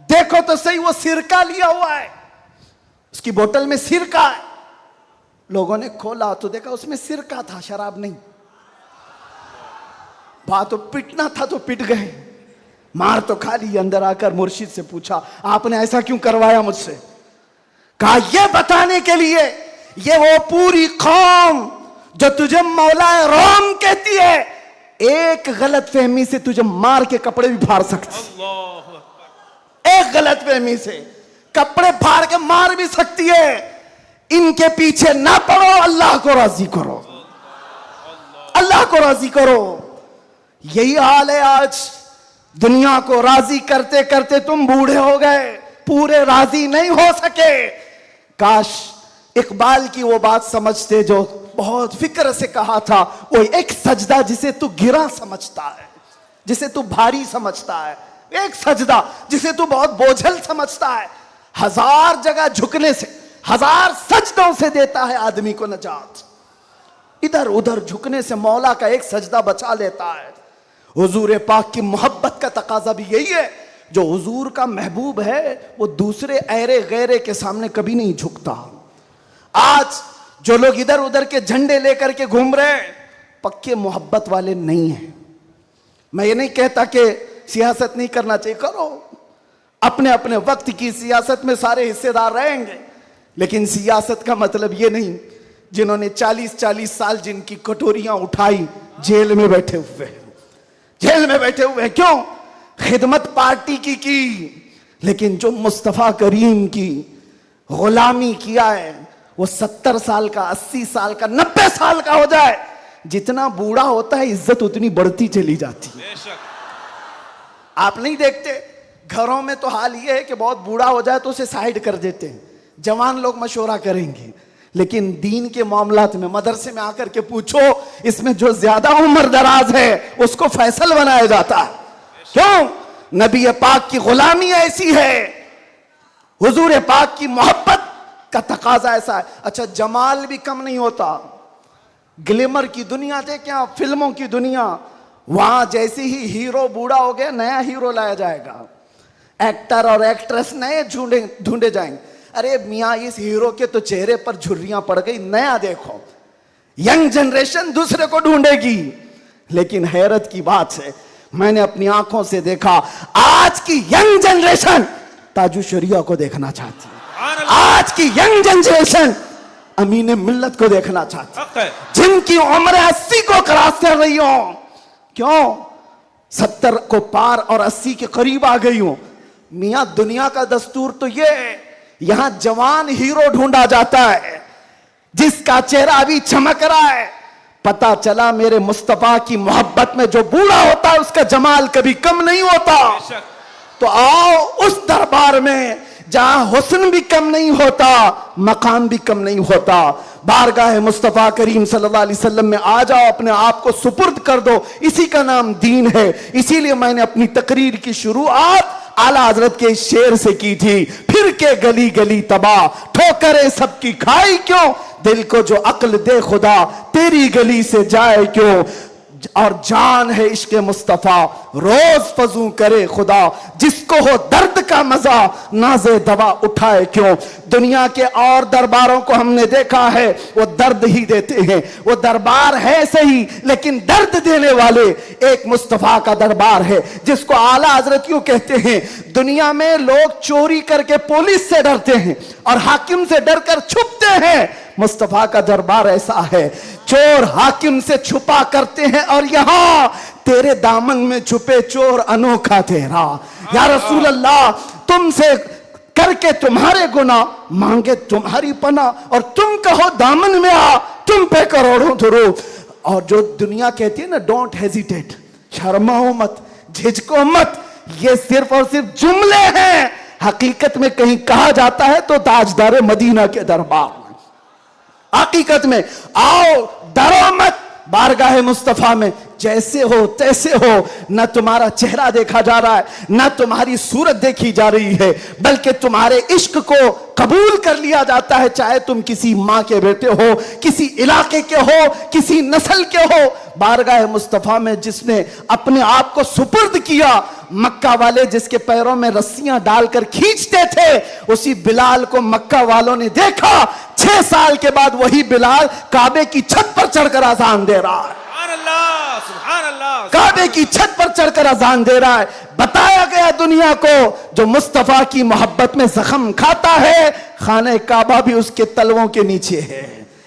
देखो तो सही, वो सिरका लिया हुआ है, उसकी बोतल में सिरका है। लोगों ने खोला तो देखा उसमें सिरका था, शराब नहीं। बात तो पिटना था तो पिट गए, मार तो खा ली। अंदर आकर मुर्शिद से पूछा आपने ऐसा क्यों करवाया मुझसे? कहा यह बताने के लिए, ये वो पूरी कौम जो तुझे मौलाए रोम कहती है, एक गलत फहमी से तुझे मार के कपड़े भी फाड़ सकती, एक गलत फहमी से कपड़े फाड़ के मार भी सकती है। इनके पीछे ना पड़ो, अल्लाह को राजी करो, अल्लाह को राजी करो। यही हाल है आज। दुनिया को राजी करते करते तुम बूढ़े हो गए, पूरे राजी नहीं हो सके। काश इकबाल की वो बात समझते जो बहुत फिक्र से कहा था, वो एक सजदा जिसे तू गिरा समझता है, जिसे तू भारी समझता है, एक सजदा जिसे तू बहुत बोझल समझता है, 1000 जगह झुकने से, 1000 सजदों से देता है आदमी को नजात। इधर उधर झुकने से मौला का एक सजदा बचा लेता है। हुजूर पाक की मोहब्बत का तकाजा भी यही है। जो हुजूर का महबूब है वो दूसरे ऐरे गैरे के सामने कभी नहीं झुकता। आज जो लोग इधर उधर के झंडे लेकर के घूम रहे हैं, पक्के मोहब्बत वाले नहीं हैं। मैं ये नहीं कहता कि सियासत नहीं करना चाहिए, करो, अपने अपने वक्त की सियासत में सारे हिस्सेदार रहेंगे, लेकिन सियासत का मतलब ये नहीं जिन्होंने 40-40 साल जिनकी कटोरियां उठाई जेल में बैठे हुए हैं, जेल में बैठे हुए हैं। क्यों? खिदमत पार्टी की, लेकिन जो मुस्तफा करीम की गुलामी किया है वो 70 साल का, 80 साल का, 90 साल का हो जाए, जितना बूढ़ा होता है इज्जत उतनी बढ़ती चली जाती है। आप नहीं देखते घरों में तो हाल ये है कि बहुत बूढ़ा हो जाए तो उसे साइड कर देते हैं, जवान लोग मशवरा करेंगे, लेकिन दीन के मामलात में मदरसे में आकर के पूछो, इसमें जो ज्यादा उम्र दराज है उसको फैसल बनाया जाता है। क्यों? नबी पाक की गुलामी ऐसी है, हुजूर पाक की मोहब्बत का तकाजा ऐसा है। अच्छा, जमाल भी कम नहीं होता। ग्लैमर की दुनिया देखें आप, फिल्मों की दुनिया, वहां जैसे ही हीरो बूढ़ा हो गया नया हीरो लाया जाएगा, एक्टर और एक्ट्रेस नए ढूंढे जाएंगे। अरे मियाँ, इस हीरो के तो चेहरे पर झुर्रियां पड़ गई, नया देखो। यंग जनरेशन दूसरे को ढूंढेगी। लेकिन हैरत की बात है, मैंने अपनी आंखों से देखा, आज की यंग जनरेशन ताजु शरिया को देखना चाहती है। आज की यंग जनरेशन अमीन मिल्लत को देखना चाहती है, जिनकी उम्र 80 को क्रॉस कर रही हो। क्यों? 70 को पार और 80 के करीब आ गई हूं। मियां, दुनिया का दस्तूर तो ये है, यहां जवान हीरो ढूंढा जाता है जिसका चेहरा अभी चमक रहा है। पता चला मेरे मुस्तफा की मोहब्बत में जो बूढ़ा होता है उसका जमाल कभी कम नहीं होता। तो आओ उस दरबार में जहां हुस्न भी कम नहीं होता, मकाम भी कम नहीं होता। बारगाह मुस्तफा करीम सल्लल्लाहु अलैहि वसल्लम में आ जाओ, अपने आप को सुपुर्द कर दो, इसी का नाम दीन है। इसीलिए मैंने अपनी तकरीर की शुरुआत आला हजरत के शेर से की थी, फिर के गली गली तबाह, ठोकरें सबकी खाई क्यों, दिल को जो अक्ल दे खुदा, तेरी गली से जाए क्यों, और जान है इश्क मुस्तफा, रोज फजू करे खुदा, जिसको हो दर्द का मजा नाजे दवा उठाए क्यों। दुनिया के और दरबारों को हमने देखा है, वो दर्द ही देते हैं, वो दरबार है सही लेकिन दर्द देने वाले एक मुस्तफा का दरबार है, जिसको आला हजरत यूं कहते हैं, दुनिया में लोग चोरी करके पुलिस से डरते हैं और हाकिम से डरकर छुपते हैं, मुस्तफा का दरबार ऐसा है, चोर हाकिम से छुपा करते हैं और यहां तेरे दामन में छुपे चोर अनोखा तेरा। या रसूल अल्लाह, तुमसे करके तुम्हारे गुनाह मांगे तुम्हारी पना, और तुम कहो दामन में आ, तुम पे करोड़ों धरो। और जो दुनिया कहती है ना, डोंट हेजिटेट, शर्माओ मत, झिझको मत, ये सिर्फ और सिर्फ जुमले हैं। हकीकत में कहीं कहा जाता है तो ताजदार मदीना के दरबार, हकीकत में आओ, डरो मत, बारगाह मुस्तफा में जैसे हो तैसे हो। न तुम्हारा चेहरा देखा जा रहा है, न तुम्हारी सूरत देखी जा रही है, बल्कि तुम्हारे इश्क को कबूल कर लिया जाता है, चाहे तुम किसी माँ के बेटे हो, किसी इलाके के हो, किसी नस्ल के हो। बारगाह मुस्तफा में जिसने अपने आप को सुपुर्द किया, मक्का वाले जिसके पैरों में रस्सियां डालकर खींचते थे, उसी बिलाल को मक्का वालों ने देखा। 6 साल के बाद वही बिलाल काबे की छत पर चढ़कर अजान दे रहा है। सुभान अल्लाह, काबे की छत पर चढ़कर अजान दे रहा है। बताया गया दुनिया को, जो मुस्तफा की मोहब्बत में जख्म खाता है, खाने काबा भी उसके तलवों के नीचे है,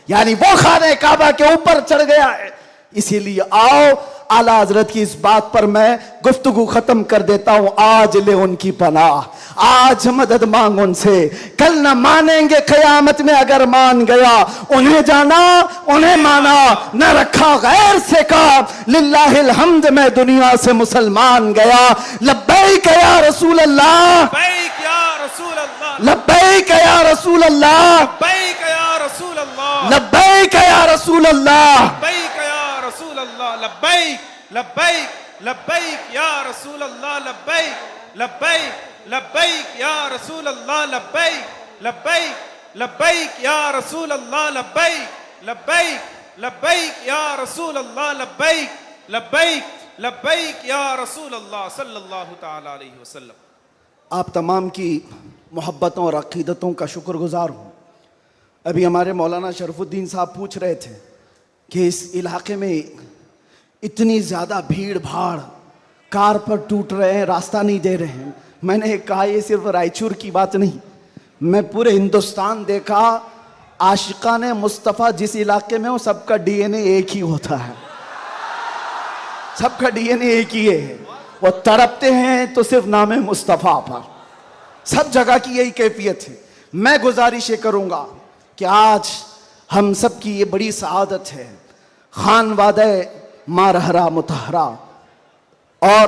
यानी वो खाने काबा के ऊपर चढ़ गया है। इसीलिए आओ, आला हजरत की इस बात पर मैं गुफ्तगू खत्म कर देता हूं। आज ले उनकी पनाह, आज मदद मांग उनसे, कल न मानेंगे कयामत में अगर मान गया। उन्हें जाना, उन्हें माना, न रखा गैर से काम, लिल्लाहिल हम्द मैं दुनिया से मुसलमान गया। लब्बैक या रसूल अल्लाह, लब्बैक या रसूल अल्लाह, लब्बैक या रसूल अल्लाह, लब्बैक या लब्बैक या रसूल अल्लाह, लब्बैक या रसूल अल्लाह, लब्बैक लब्बैक लब्बैक या रसूल अल्लाह, लब्बैक लब्बैक लब्बैक या रसूल अल्लाह, लब्बैक लब्बैक लब्बैक या रसूल अल्लाह, लब्बैक लब्बैक लब्बैक या रसूल अल्लाह, लब्बैक लब्बैक लब्बैक या रसूल अल्लाह सल्लल्लाहु ताला अलैहि वसल्लम। आप तमाम की मोहब्बतों और अक़ीदतों का शुक्रगुजार हूँ। अभी हमारे मौलाना शरफुद्दीन साहब पूछ रहे थे कि इस इलाके में इतनी ज़्यादा भीड़ भाड़, कार पर टूट रहे हैं, रास्ता नहीं दे रहे हैं। मैंने कहा ये सिर्फ रायचूर की बात नहीं, मैं पूरे हिंदुस्तान देखा, आशिकाने मुस्तफ़ा जिस इलाके में हो सबका डीएनए एक ही होता है, सबका डीएनए एक ही है। वो तड़पते हैं तो सिर्फ नाम मुस्तफ़ा पर, सब जगह की यही कैफियत है। मैं गुजारिश ये करूँगा कि आज हम सब की ये बड़ी सआदत है, खान वादे मारहरा मुतहरा, और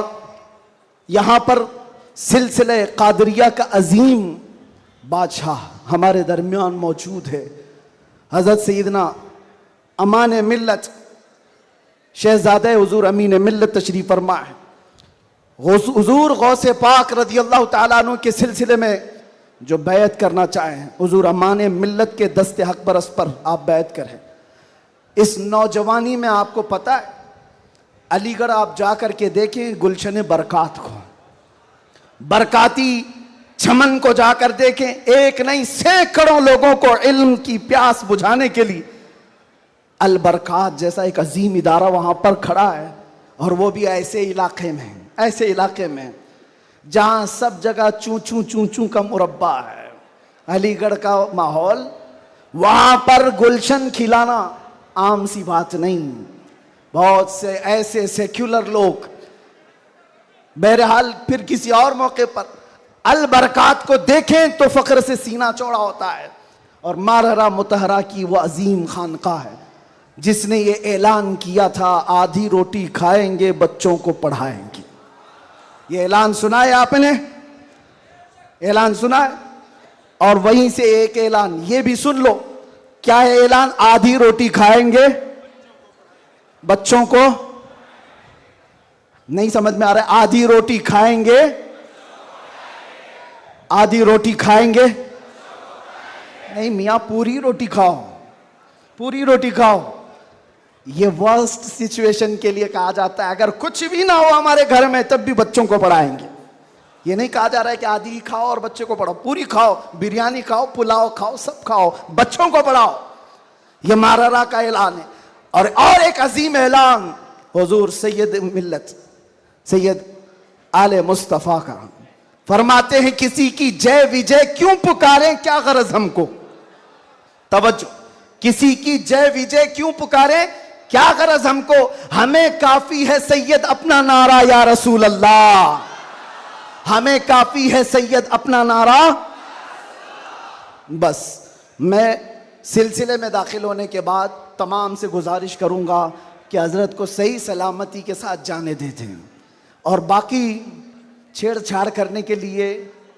यहाँ पर सिलसिले कादरिया का अजीम बादशाह हमारे दरमियान मौजूद है। हज़रत सैयदना अमान मिल्लत शहज़ादे हुज़ूर अमीन मिल्लत तशरीफ़ फरमा है। हुज़ूर गौसे पाक रज़ी अल्लाह ताला अन्हु के सिलसिले में जो बैत करना चाहें, हुज़ूर अमान मिल्लत के दस्ते हक बरस पर आप बैत करें। इस नौजवानी में आपको पता है, अलीगढ़ आप जा कर के देखें गुलशन बरकात को, बरकाती चमन को जाकर देखें, एक नहीं सैकड़ों लोगों को इल्म की प्यास बुझाने के लिए अल बरकात जैसा एक अजीम इदारा वहाँ पर खड़ा है। और वो भी ऐसे इलाके में, ऐसे इलाके में जहाँ सब जगह चूं चूं चूं चूं का मुरब्बा है। अलीगढ़ का माहौल, वहाँ पर गुलशन खिलाना आम सी बात नहीं। बहुत से ऐसे सेक्युलर लोग, बहरहाल फिर किसी और मौके पर अल बरकात को देखें तो फ़ख्र से सीना चौड़ा होता है। और मारहरा मुतहरा की वो अजीम खानका है जिसने ये ऐलान किया था, आधी रोटी खाएंगे बच्चों को पढ़ाएंगे। ये ऐलान सुना है आपने, ऐलान सुना है। और वहीं से एक ऐलान ये भी सुन लो, क्या है ऐलान? आधी रोटी खाएंगे बच्चों को, नहीं समझ में आ रहा है? आधी रोटी खाएंगे, आधी रोटी खाएंगे, नहीं मियाँ पूरी रोटी खाओ, पूरी रोटी खाओ। ये वर्स्ट सिचुएशन के लिए कहा जाता है, अगर कुछ भी ना हो हमारे घर में तब भी बच्चों को पढ़ाएंगे। ये नहीं कहा जा रहा है कि आधी खाओ और बच्चे को पढ़ाओ, पूरी खाओ, बिरयानी खाओ, पुलाव खाओ, सब खाओ, बच्चों को पढ़ाओ। ये मारहरा का ऐलान है। और एक अजीम ऐलान हुजूर सैयद मिल्लत सैयद आले मुस्तफ़ा का, फरमाते हैं किसी की जय विजय क्यों पुकारें, क्या गरज हमको। तवज्जो, किसी की जय विजय क्यों पुकारें, क्या गरज हमको, हमें काफी है सैयद अपना नारा या रसूल अल्लाह, हमें काफी है सैयद अपना नारा। बस मैं सिलसिले में दाखिल होने के बाद तमाम से गुजारिश करूंगा कि हजरत को सही सलामती के साथ जाने देते हैं, और बाकी छेड़छाड़ करने के लिए,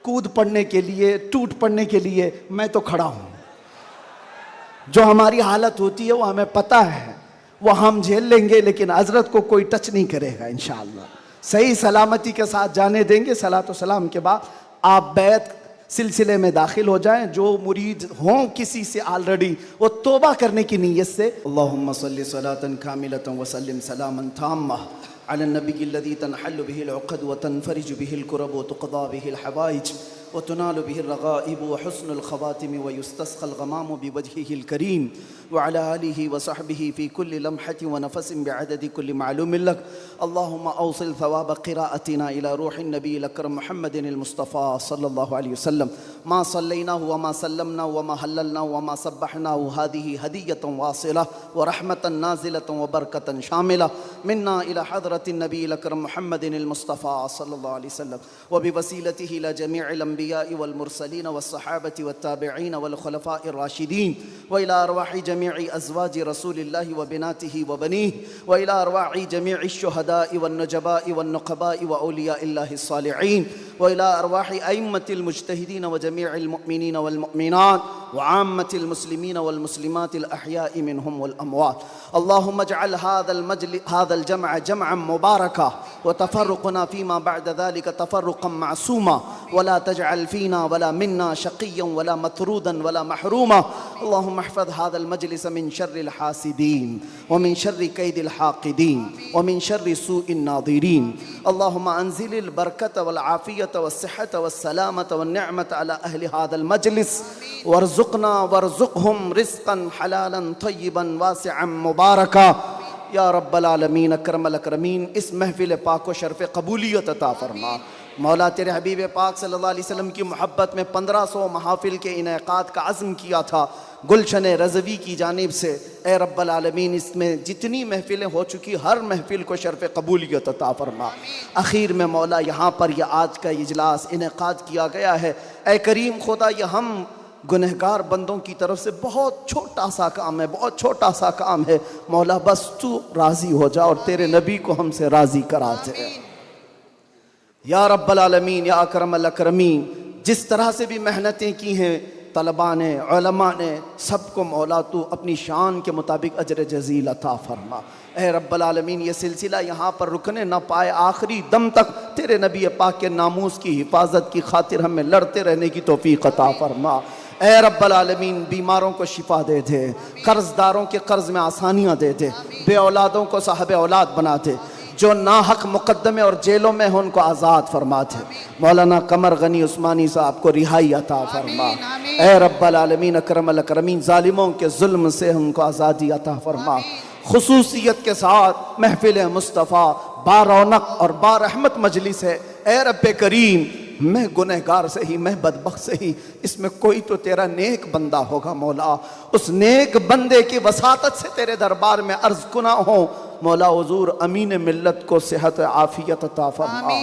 कूद पड़ने के लिए, टूट पड़ने के लिए मैं तो खड़ा हूं। जो हमारी हालत होती है वो हमें पता है, वो हम झेल लेंगे, लेकिन हजरत को कोई टच नहीं करेगा इंशाअल्लाह। सही सलामती के साथ जाने देंगे। सलातो सलाम के बाद आप बैत सिलसिले में दाखिल हो जाएं। जो मुरीद हों किसी से ऑलरेडी, वो तौबा करने की नीयत से अल्लाहुम्मा सल्ली सलातन कामिलतन व सल्लिम सलामन ताम्मा अला नबी लदी तनहल्लु बिहिल उक़द व तनफरिजु बिहिल कुरब व तुक़दा बिहिल हवाइज व तुनालु बिहिल रग़ाइब व हुस्नुल ख़वातिम व युस्तस्क़ल ग़मामु बिवजहिहिल करीम व अला आलिहि व सहबिहि फ़ी कुल्लि लम्हतिन व नफ़सिन बिअददि कुल्लि मालूमिन लक। अल्लाहुम्मा औसिल थवाब क़िराअतिना इला रूहिन नबील अकरम मुहम्मदिनिल मुस्तफ़ा सल्लल्लाहु अलैहि वसल्लम मा सल्लैनाहु व मा सल्लमनाहु व मा हल्ललनाहु व मा सब्बहनाहु हादिहि हदियतन वासिला व रहमतन नाज़िलतन व बरकतन शामिला मिन्ना इला हज़रतिन नबील अकरम मुहम्मदिनिल मुस्तफ़ा सल्लल्लाहु अलैहि वसल्लम व बिवसीलतिहि इला जमीइल अंबिया'i वल मुरसलीन वस्सहाबति वत्ताबिईन वल खुलफ़ाइर राशिदीन व इला अरवाहि जमीइ अज़वाजि रसूलिल्लाहि व बिनातिहि व बनीहि व इला अरवाहि जमीइ शुहदा'i वन नुजबा'i वन नुक़बा'i व औलिया'iल्लाहि स्सालिहीन व इला अरवाहि अइम्मतिल मुज्तहिदीन व जमीइल मुअमिनीन वल मुअमिनात व आम्मतिल मुस्लिमीन वल मुस्लिमातिल अहयाइ मिनहुम वल अमवात। अल्लाहुम्मा अजअल हादल जमअ जमअन मुबारका व तफर्रुक़ना फ़ीमा बअद ज़ालिका तफर्रुक़न मासूमा वला तजअल फ़ीना वला मिन्ना शक़िय्यन वला मतरूदन वला महरूमा। अल्लाहुम्मा अहफ़ज़ हादल मजलिस मिन शर्रिल हासिदीन व मिन शर्रि कैदिल हाक़िदीन व मिन शर्रि सूइन नाज़िरीन। अल्लाहुम्मा अंज़िलिल बरकत वल आफ़ियत वस्सिहत वस्सलामत वन्निअमत अला अहलि हादल मजलिस वर्ज़ुक़ना वर्ज़ुक़हुम रिज़्क़न हलालन तय्यिबन वासिअन मुबारका या रब्बल आलमीन अकरमल अकरमीन। इस महफ़िल पाक को शर्फ़ क़बूलियत अता फ़रमा। मौला तेरे हबीब पाक सल्लल्लाहु अलैहि वसल्लम की मोहब्बत में 1500 महाफ़िल के इनेक़ाद का अज़्म किया था गुलशन रज़वी की जानिब से। ए रब्बल आलमीन, इसमें जितनी महफ़िलें हो चुकी हर महफ़िल को शर्फ़ क़बूलियत अता फ़रमा। आखिर में मौला यहाँ पर यह आज का इजलास इनेक़ाद किया गया है। ए करीम खुदा, यह हम गुनहगार बंदों की तरफ से बहुत छोटा सा काम है, बहुत छोटा सा काम है। मौला बस तू राज़ी हो जा और तेरे नबी को हमसे राज़ी करा दे या रब्बल आलमीन या अकरमल अकरमीन। जिस तरह से भी मेहनतें की हैं तलबा ने, उलमा ने, सबको मौला तू अपनी शान के मुताबिक अजर जज़ील अता फ़रमा। ए रब्बल आलमीन, ये सिलसिला यहाँ पर रुकने न पाए, आखिरी दम तक तेरे नबी पाक के नामूस की हिफाजत की खातिर हमें लड़ते रहने की तौफ़ीक़ अता फ़रमा। ए रब्बल आलमीन, बीमारों को शिफा दे दे, कर्ज़दारों के कर्ज़ में आसानियाँ दे दे, बे औलादों को साहब औलाद बना दे, जो नाहक मुकद्दमे और जेलों में हो उनको आज़ाद फरमा दे। मौलाना कमर गनी उस्मानी साहब को रिहाई अता फरमा। ए रब्बल आलमीन अकरमल अकरमीन, ज़ालिमों के जुल्म से उनको आज़ादी अता फरमा। खुसूसियत के साथ महफिल मुस्तफ़ा बारौनक और बारहमत मजलिस है। ए रब्बे करीम, मैं गुनहगार से ही, मैं बदबख्त से ही, इसमें कोई तो तेरा नेक बंदा होगा मौला। उस नेक बंदे की वसातत से तेरे दरबार में अर्ज़ कुना हो मौला हुज़ूर अमीन मिल्लत को सेहत आफियत अता फरमा,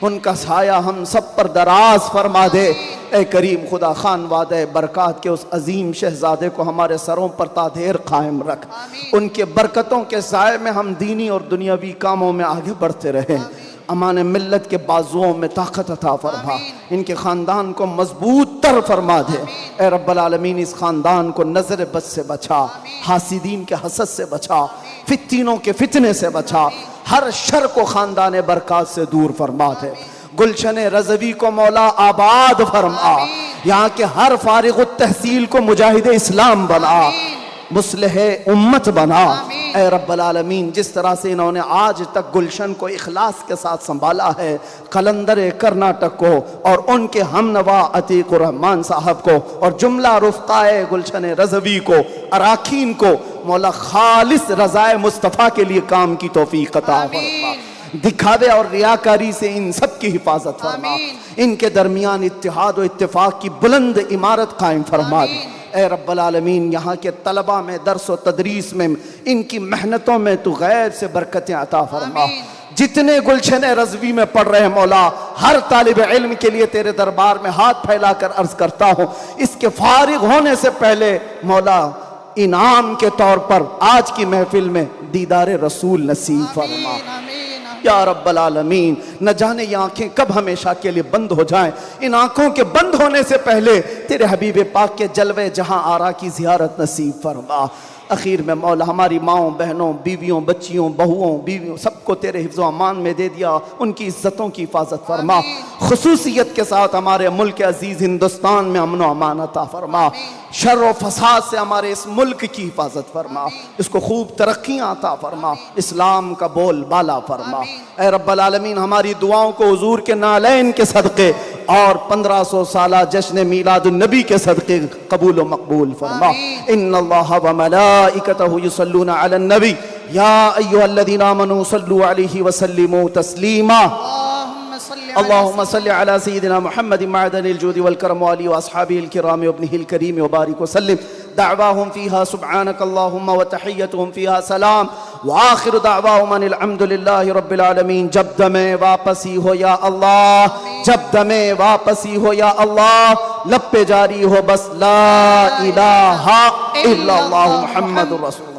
उनका साया हम सब पर दराज फरमा दे। ए करीम खुदा, खान वादे बरक़ात के उस अजीम शहजादे को हमारे सरों पर तादेर कायम रख। उनके बरकतों के साए में हम दीनी और दुनियावी कामों में आगे बढ़ते रहें। अमान मिल्लत के बाजुओं में ताकत अता फरमा, इनके ख़ानदान को मजबूत तर फरमा दे। ए रब्बल आलमीन, इस ख़ानदान को नज़र बद से बचा, हासिदीन के हसद से बचा, फित्तीनों के फितने से बचा, हर शर को ख़ानदान बरक़ात से दूर फरमा दे। गुलशन रज़वी को मौला आबाद फरमा, यहाँ के हर फारिग़ तहसील को मुजाहिद इस्लाम बना, मुस्लिह उम्मत बना। ए रब्बल आलमीन, जिस तरह से इन्होंने आज तक गुलशन को इखलास के साथ संभाला है, कलंदर कर्नाटक को और उनके हमनवा अतीकुर रहमान साहब को और जुमला रुफ़क़ाए गुलशन रज़वी को, अराकीन को मौला खालिस रज़ाए मुस्तफ़ा के लिए काम की तौफ़ीक़ अता फरमा। दिखावे और रियाकारी से इन सब की हिफाजत फरमा। इनके दरमियान इत्तिहाद और इत्तिफ़ाक़ की बुलंद इमारत कायम फरमा दे। ए रब्बल आलमीन, यहाँ के तलबा में, दर्स व तदरीस में, इनकी मेहनतों में तू गैब से बरकतें अता फरमा। जितने गुलशन रज़वी में पढ़ रहे हैं मौला, हर तालिब इल्म के लिए तेरे दरबार में हाथ फैलाकर अर्ज करता हूँ, इसके फारिग होने से पहले मौला इनाम के तौर पर आज की महफिल में दीदार रसूल नसीब फरमा या रब्बल आलमीन। न जाने ये आँखें कब हमेशा के लिए बंद हो जाएं। इन आँखों के बंद होने से पहले तेरे हबीब पाक के जलवे जहां आरा की ज़ियारत नसीब फरमा। आखिर में मौला हमारी माओं, बहनों, बीवियों, बच्चियों, बहुओं, बीवियों, सबको तेरे हिफ्ज़ अमान में दे दिया। उनकी इज़्ज़तों की हिफाजत फरमा। खुसूसियत के साथ हमारे मुल्क अजीज़ हिंदुस्तान में अमन व अमान अता फरमा। शर व फसाद से हमारे इस मुल्क की हिफाजत फरमा, इसको खूब तरक्कियाँ अता फरमा, इस्लाम का बोल बाला फरमा। ए रब्बल आलमीन, हमारी दुआओं को हुजूर के नालैन के सदक़े और 1500 साला जश्न मीलादुन नबी के सदक़े कबूल व मकबूल फरमा। इन्नल्लाह व मलाइकतहु युसल्लूना अलन नबी या अय्युहल्लज़ीना आमनू सल्लू अलैहि व सल्लिमू तस्लीमा। अल्लाहुम्मा सल्लि अला सय्यिदिना मुहम्मदिन मअदनिल जूदि वल करम व आलिहि व अस्हाबिहिल किराम व इब्निहिल करीम व बारिक व सल्लिम। दअवाहुम फीहा सुब्हानक अल्लाहुम्मा व तहिय्यतुहुम फीहा सलाम व आखिरु दअवाहुम अनिल हम्दुलिल्लाहि रब्बिल आलमीन। जब दमे वापसी हो या अल्लाह, जब दमे वापसी हो या अल्लाह, लब पे जारी हो बस ला इलाहा इल्लल्लाहु मुहम्मदुर रसूलुल्लाह।